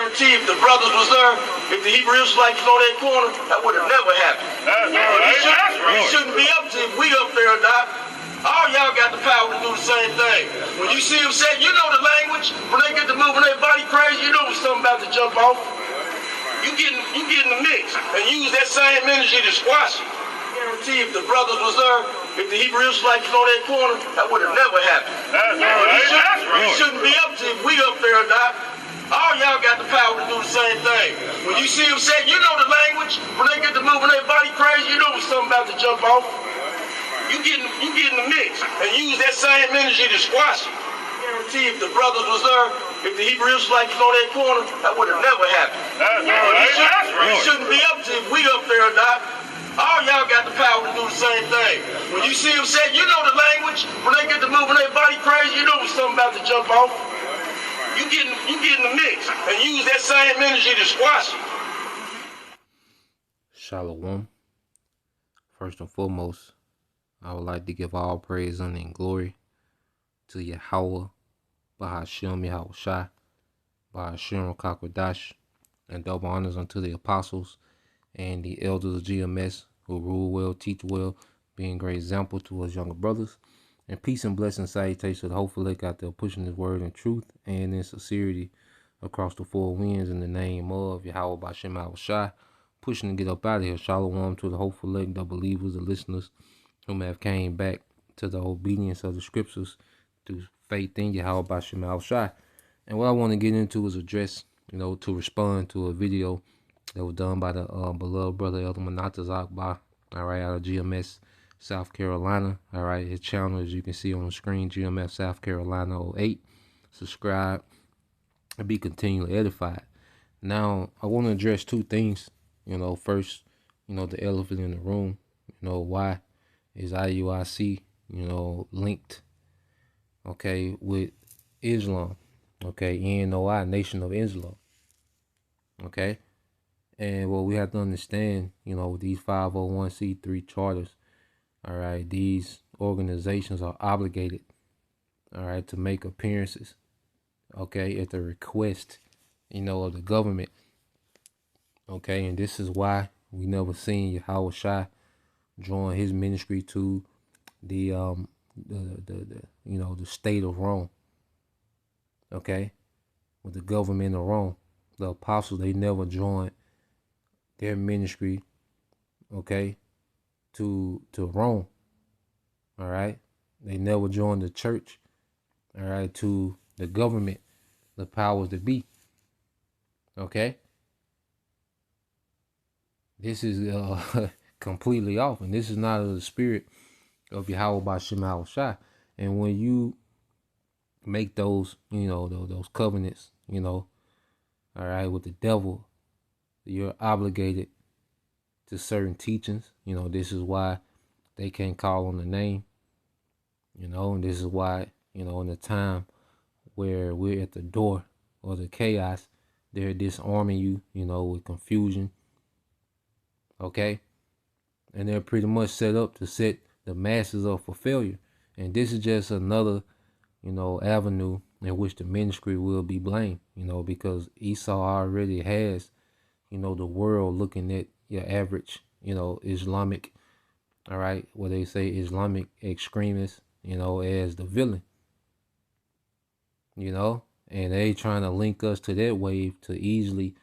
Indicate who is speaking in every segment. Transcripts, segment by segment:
Speaker 1: guarantee if the brothers was there, if the Hebrew Israelites was on that corner, that would have never happened. It shouldn't be up to if we up there or not. All y'all got the power to do the same thing. When you see them say, you know the language, when they get to moving their body crazy, you know when something about to jump off. You get in the mix and use that same energy to squash it. I guarantee if the brothers was there, if the Hebrew Israelites was on that corner, that would have never happened. It shouldn't be up to if we up there or not. All y'all got the power to do the same thing. When you see them say, you know the language, when they get to moving their body crazy, you know when something about to jump off. You get in the mix and use that same energy to squash it. I guarantee if the brothers was there, if the Hebrew Israelites was on that corner, that would have never happened. It shouldn't be up to if we up there or not. All y'all got the power to do the same thing. When you see them say, you know the language, when they get to moving their body crazy, you know when something about to jump off. You get in the mix and use that same energy to squash it.
Speaker 2: Shalom. First and foremost, I would like to give all praise, honor, and glory to Yahweh, Bahashem Yahushai, Bahashem Kakwadash, and double honors unto the apostles and the elders of GMS who rule well, teach well, being great example to us younger brothers. And peace and blessing salutations to the whole elect out there pushing his word in truth and in sincerity across the four winds in the name of Yahweh Bahashem Yahushai, pushing to get up out of here. Shalom to the hopeful elect, the believers, the listeners, whom have came back to the obedience of the scriptures through faith in Yahweh Bahashem Yahushai. And what I want to get into is address, to respond to a video that was done by the beloved brother Elder Manata Akbar, all right, out of GMS, South Carolina. All right, his channel, as you can see on the screen, GMS South Carolina 08. Subscribe and be continually edified. Now, I want to address two things. First, the elephant in the room. Why is IUIC, linked, okay, with Islam, okay, NOI, Nation of Islam, okay? And what we have to understand, with these 501c3 charters, all right, these organizations are obligated, all right, to make appearances, okay, at the request, of the government, okay? And this is why we never seen Yahweh Shai join his ministry to the state of Rome, okay, with the government of Rome. The apostles, they never joined their ministry, okay, to Rome, all right. They never joined the church, all right, to the government, the powers that be, okay. This is completely off, and this is not of the spirit of Yahweh Bahashem Yahushai. And when you make those, those covenants, all right, with the devil, you're obligated to certain teachings. This is why they can't call on the name, and this is why, in the time where we're at the door or the chaos, they're disarming you, with confusion, okay? And they're pretty much set up to set the masses up for failure. And this is just another, avenue in which the ministry will be blamed, because Esau already has, the world looking at your average, Islamic, all right, what they say Islamic extremists, as the villain, and they trying to link us to that wave to easily,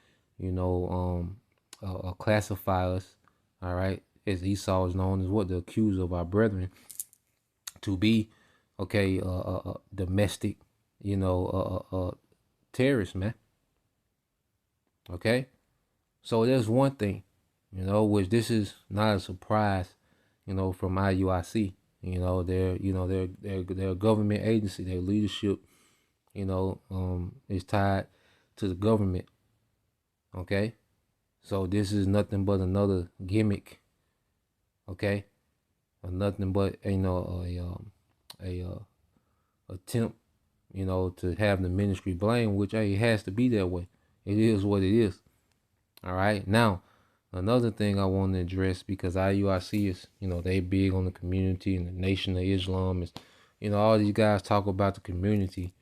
Speaker 2: classify us, all right, as Esau is known as what, the accuser of our brethren, to be, okay, domestic, terrorists, man. Okay, so there's one thing, which this is not a surprise, from IUIC. They're a government agency. Their leadership, is tied to the government. Okay, so this is nothing but another gimmick. Okay, or nothing but a attempt, to have the ministry blamed, which it has to be that way. It is what it is. All right. Now, another thing I want to address, because IUIC is, they big on the community and the Nation of Islam is, all these guys talk about the community.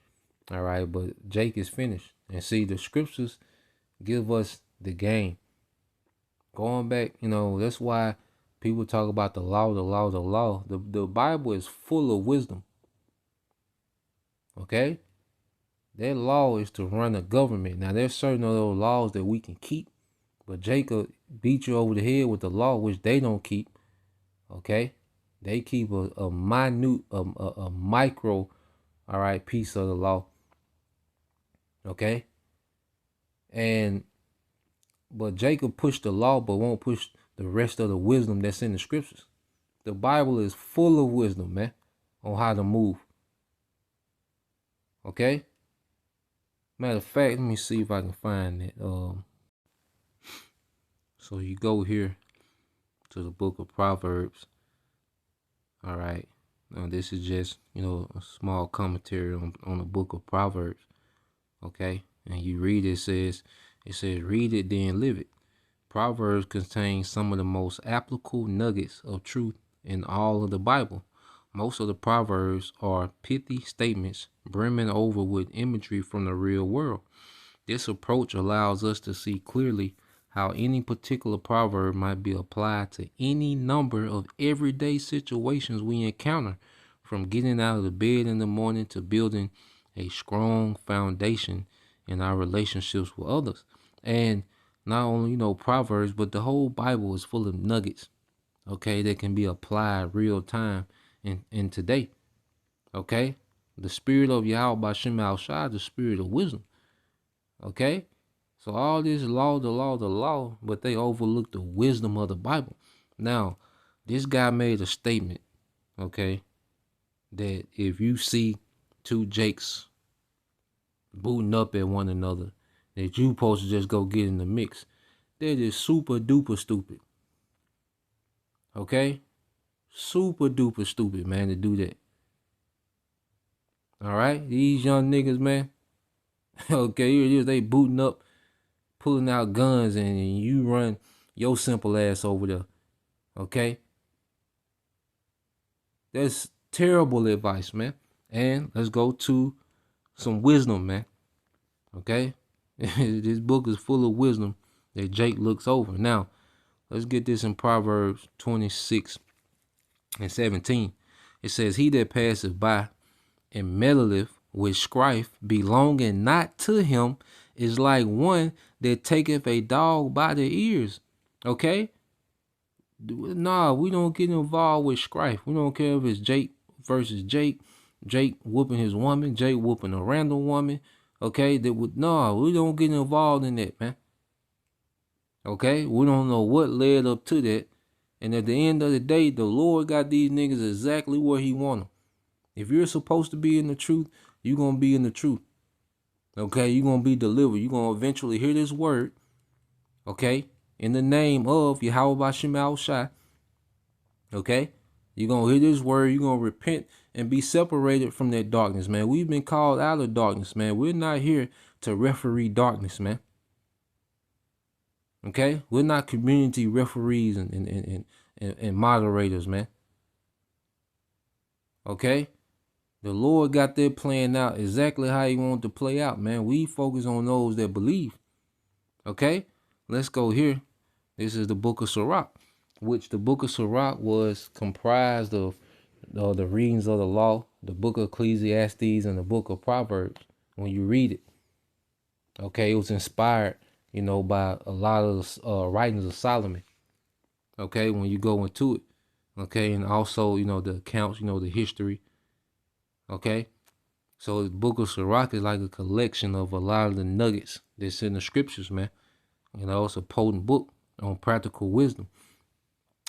Speaker 2: All right. But Jake is finished. And see, the scriptures give us the game. Going back, that's why people talk about the law, the law, the law. The Bible is full of wisdom. Okay? That law is to run a government. Now, there's certain of those laws that we can keep, but Jacob beat you over the head with the law, which they don't keep. Okay? They keep a minute, a micro, all right, piece of the law. Okay? But Jacob pushed the law, but won't push the rest of the wisdom that's in the scriptures. The Bible is full of wisdom, man, on how to move. Okay? Matter of fact, let me see if I can find it. So you go here to the book of Proverbs. All right. Now this is just, a small commentary on the book of Proverbs. Okay? And you read it says, read it, then live it. Proverbs contains some of the most applicable nuggets of truth in all of the Bible. Most of the Proverbs are pithy statements brimming over with imagery from the real world. This approach allows us to see clearly how any particular proverb might be applied to any number of everyday situations we encounter, from getting out of the bed in the morning to building a strong foundation in our relationships with others. And not only, Proverbs, but the whole Bible is full of nuggets, okay, that can be applied real time in today. Okay? The spirit of Yahweh B'Shem Al-Shai, the spirit of wisdom. Okay? So all this law, the law, but they overlook the wisdom of the Bible. Now, this guy made a statement, okay, that if you see two Jakes booting up at one another, that you supposed to just go get in the mix. That is super duper stupid. Okay? Super duper stupid, man, to do that. All right? These young niggas, man. Okay, here it is. They booting up, pulling out guns, and you run your simple ass over there. Okay? That's terrible advice, man. And let's go to some wisdom, man. Okay? This book is full of wisdom that Jake looks over. Now, let's get this in Proverbs 26:17. It says, he that passeth by and meddleth with strife belonging not to him is like one that taketh a dog by the ears. Okay? Nah, we don't get involved with strife. We don't care if it's Jake versus Jake, Jake whooping his woman, Jake whooping a random woman. Okay, we don't get involved in that, man. Okay, we don't know what led up to that. And at the end of the day, the Lord got these niggas exactly where he want them. If you're supposed to be in the truth, you're going to be in the truth. Okay, you're going to be delivered. You're going to eventually hear this word. Okay, in the name of Yahweh B'Shem Al-Shai. Okay, you're going to hear this word. You're going to repent and be separated from that darkness, man. We've been called out of darkness, man. We're not here to referee darkness, man. Okay? We're not community referees and moderators, man. Okay? The Lord got that playing out exactly how he wanted to play out, man. We focus on those that believe. Okay? Let's go here. This is the book of Sirach, which the book of Sirach was comprised of the readings of the law, the book of Ecclesiastes, and the book of Proverbs. When you read it, okay, it was inspired, by a lot of writings of Solomon. Okay, when you go into it, okay, and also, the accounts, the history. Okay, so the book of Sirach is like a collection of a lot of the nuggets that's in the scriptures, man. It's a potent book on practical wisdom.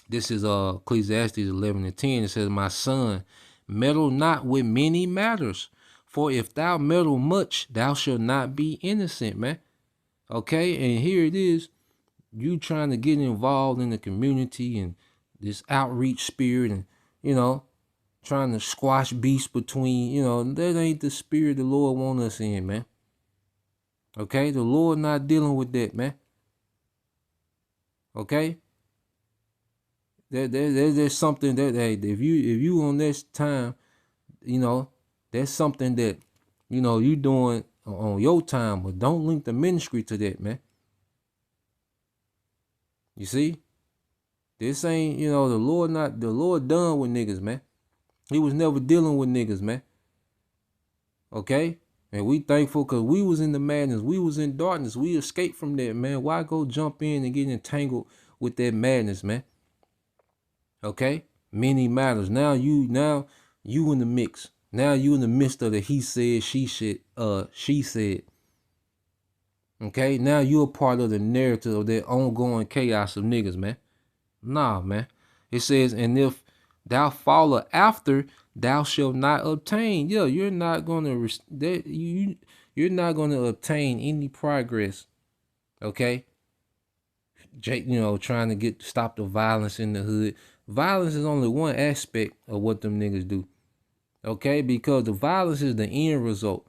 Speaker 2: This is Ecclesiastes 11:10. It says, my son, meddle not with many matters, for if thou meddle much, thou shalt not be innocent, man. Okay, and here it is. You trying to get involved in the community and this outreach spirit and, trying to squash beasts between, that ain't the spirit the Lord want us in, man. Okay, the Lord not dealing with that, man. Okay? There's something that, hey, if you on this time, that's something that, you doing on your time, but don't link the ministry to that, man. You see? This ain't, the Lord done with niggas, man. He was never dealing with niggas, man. Okay? And we thankful because we was in the madness. We was in darkness. We escaped from that, man. Why go jump in and get entangled with that madness, man? Okay? Many matters. Now you in the mix. Now you in the midst of the he said, she said. Okay? Now you a part of the narrative of that ongoing chaos of niggas, man. Nah, man. It says, and if thou follow after, thou shalt not obtain. Yeah, you're not gonna you're not gonna obtain any progress. Okay. Jake, trying to stop the violence in the hood. Violence is only one aspect of what them niggas do. Okay, because the violence is the end result.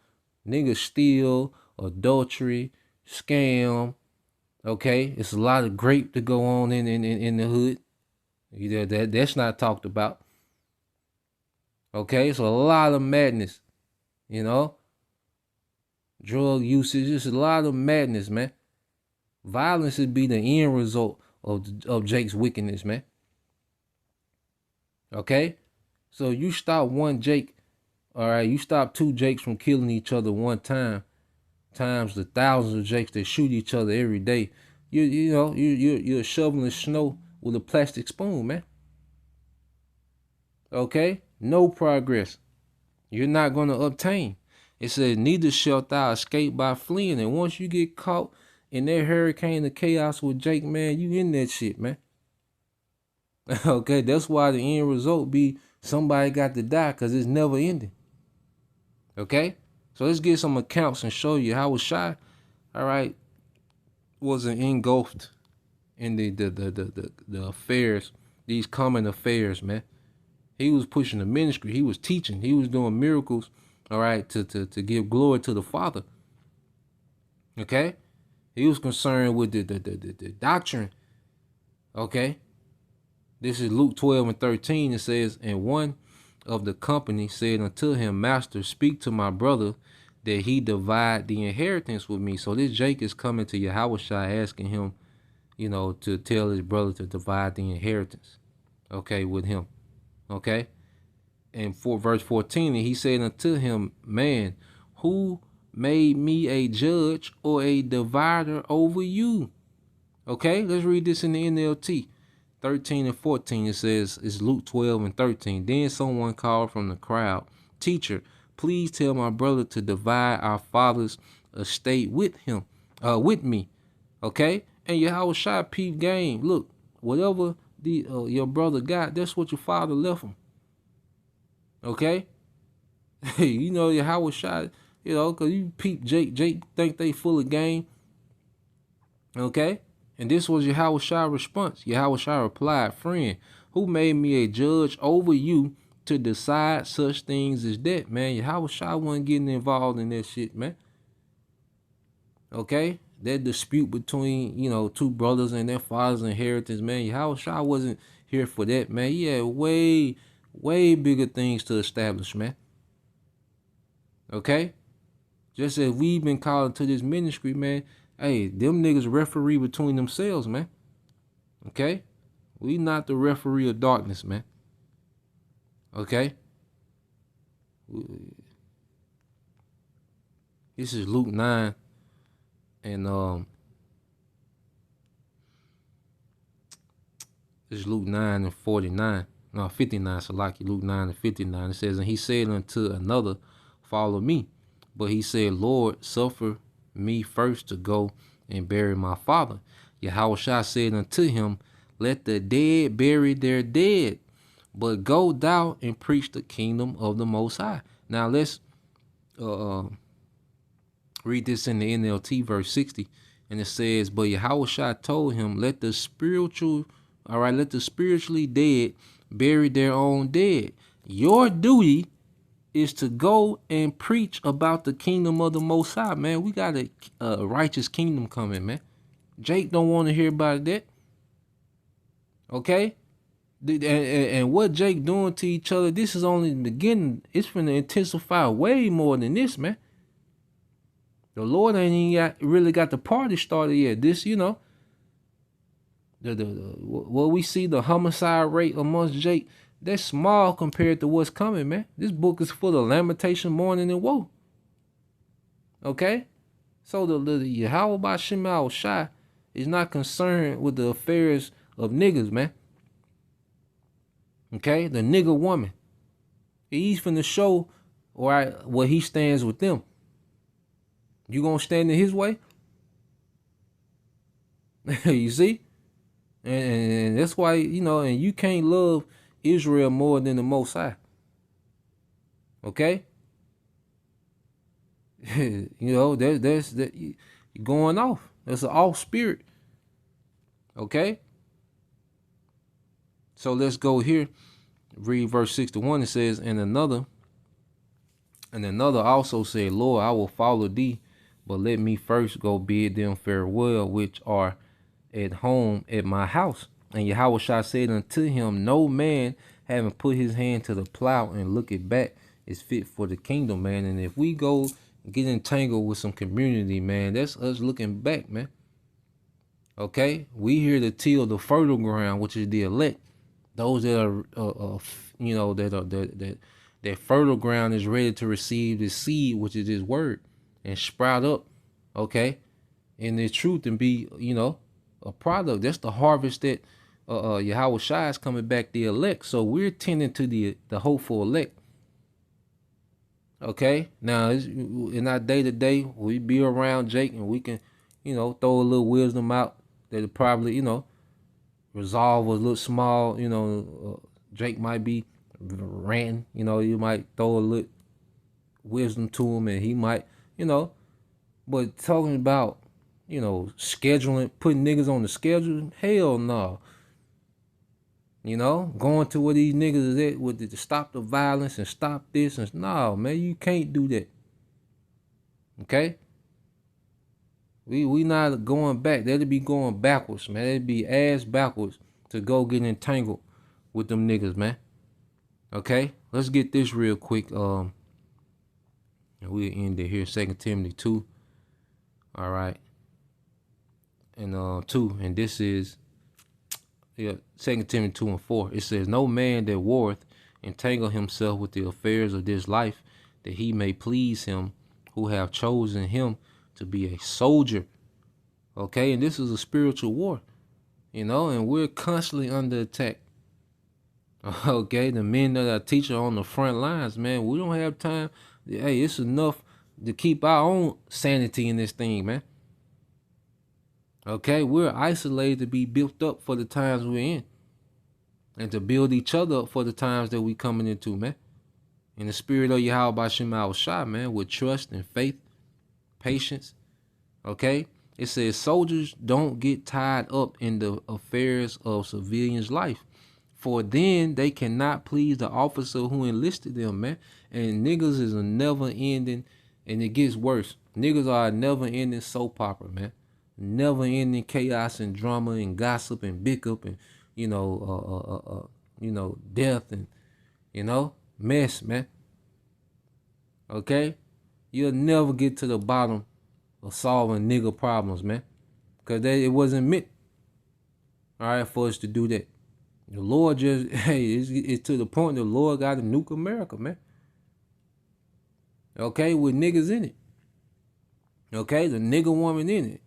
Speaker 2: Niggas steal, adultery, scam. Okay, it's a lot of grape to go on in the hood. That's not talked about. Okay, so a lot of madness, drug usage. Just a lot of madness, man. Violence would be the end result of Jake's wickedness, man. Okay, so you stop one Jake, all right. You stop two Jakes from killing each other one time, times the thousands of Jakes that shoot each other every day. You're shoveling snow with a plastic spoon, man. Okay, no progress. You're not going to obtain. It says, neither shalt thou escape by fleeing. And once you get caught in that hurricane of chaos with Jake, man, you in that shit, man. Okay, that's why the end result be somebody got to die, because it's never ending. Okay, so let's get some accounts and show you how Shai, all right, wasn't engulfed in the affairs, these common affairs, man. He was pushing the ministry. He was teaching. He was doing miracles, all right, to give glory to the Father. Okay, he was concerned with the doctrine. Okay, this is Luke 12:13. It says, and one of the company said unto him, Master, speak to my brother that he divide the inheritance with me. So this Jake is coming to Yahushua asking him, to tell his brother to divide the inheritance, okay, with him. Okay, and for verse 14, and he said unto him, man, who made me a judge or a divider over you? Okay, let's read this in the NLT 13 and 14. It says, it's Luke 12:13. Then someone called from the crowd, teacher, please tell my brother to divide our father's estate with me. Okay, and Yahushua peep game. Look, whatever your brother got, that's what your father left him. Okay, Yahushua, because you peep Jake think they full of game. Okay, and this was Yahushua's response. Yahushua replied, friend, who made me a judge over you to decide such things as that? Man, Yahushua wasn't getting involved in that shit, man. Okay, that dispute between, two brothers and their father's inheritance, man. Yahushua wasn't here for that, man. He had way, way bigger things to establish, man. Okay, just as we've been called to this ministry, man. Hey, them niggas referee between themselves, man. Okay, we not the referee of darkness, man. Okay, this is Luke 9 and this is Luke 9 and 49. No, 59. So like Luke 9 and 59. It says, and he said unto another, follow me. But he said, Lord, suffer me first to go and bury my father. Yahushua said unto him, let the dead bury their dead, but go thou and preach the kingdom of the Most High. Now let's read this in the NLT verse 60. And it says, but Yahushua told him, let the spiritually dead bury their own dead. Your duty is to go and preach about the kingdom of the Most High, man. We got a righteous kingdom coming, man. Jake don't want to hear about that. Okay? And what Jake doing to each other, this is only the beginning. It's going to intensify way more than this, man. The Lord ain't even really got the party started yet. This, what we see, the homicide rate amongst Jake, that's small compared to what's coming, man. This book is full of lamentation, mourning, and woe. Okay? So the Yahweh Ba'Shem Yahushua is not concerned with the affairs of niggas, man. Okay? The nigga woman. He's finna show where he stands with them. You gonna stand in his way? You see? And that's why, and you can't love Israel more than the Most High. Okay? There's that you're going off. That's an off spirit. Okay? So let's go here. Read verse 61. It says, And another also said, Lord, I will follow thee, but let me first go bid them farewell, which are at home at my house. And Yahushua said unto him, No man having put his hand to the plow and look it back is fit for the kingdom, man. And if we go get entangled with some community, man, that's us looking back, man. Okay, we here to till the fertile ground, which is the elect. Those that are, that fertile ground is ready to receive the seed, which is His word, and sprout up, okay, in the truth and be, a product. That's the harvest that Yahushua is coming back, the elect. So we're tending to the hopeful elect. Okay, now in our day to day, we be around Jake and we can, throw a little wisdom out that'll probably, resolve a little small. Jake might be ranting. You might throw a little wisdom to him, and he might, But talking about, scheduling, putting niggas on the schedule, hell no. Going to where these niggas is at with to stop the violence and stop this and no, man, you can't do that. Okay? We not going back. That'd be going backwards, man. That'd be ass backwards to go get entangled with them niggas, man. Okay? Let's get this real quick. And we'll end it here. 2 Timothy 2. All right. And 2. And this is 2 Timothy 2 and 4. It says, No man that warreth entangle himself with the affairs of this life, that he may please him who have chosen him to be a soldier. Okay, and this is a spiritual war, and we're constantly under attack. Okay, the men that are teaching on the front lines, man, we don't have time. Hey, it's enough to keep our own sanity in this thing, man. Okay, we're isolated to be built up for the times we're in, and to build each other up for the times that we coming into, man. In the spirit of Yahweh Ba'Shem Yahushua, man, with trust and faith, patience. Okay, it says soldiers don't get tied up in the affairs of civilians' life, for then they cannot please the officer who enlisted them, man. And niggas is a never ending, and it gets worse. Niggas are a never ending soap opera, man. Never ending chaos and drama and gossip and bicker and death and mess, man. Okay, you'll never get to the bottom of solving nigga problems, man, because it wasn't meant, all right, for us to do that. The Lord just, it's to the point the Lord got to nuke America, man. Okay, with niggas in it. Okay, the nigga woman in it.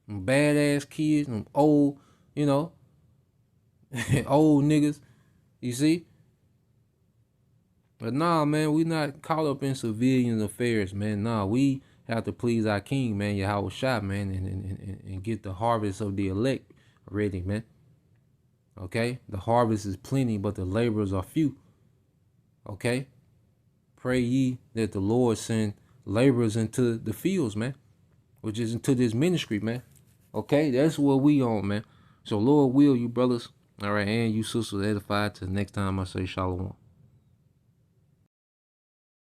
Speaker 2: Them badass kids, them old, old niggas, you see? But nah, man, we not caught up in civilian affairs, man. Nah, we have to please our king, man, Yahushua, man, and get the harvest of the elect ready, man. Okay? The harvest is plenty, but the laborers are few. Okay? Pray ye that the Lord send laborers into the fields, man, which is into this ministry, man. Okay? That's what we on, man. So, Lord will, you brothers, all right, and you sisters edified. Till next time I say shalom.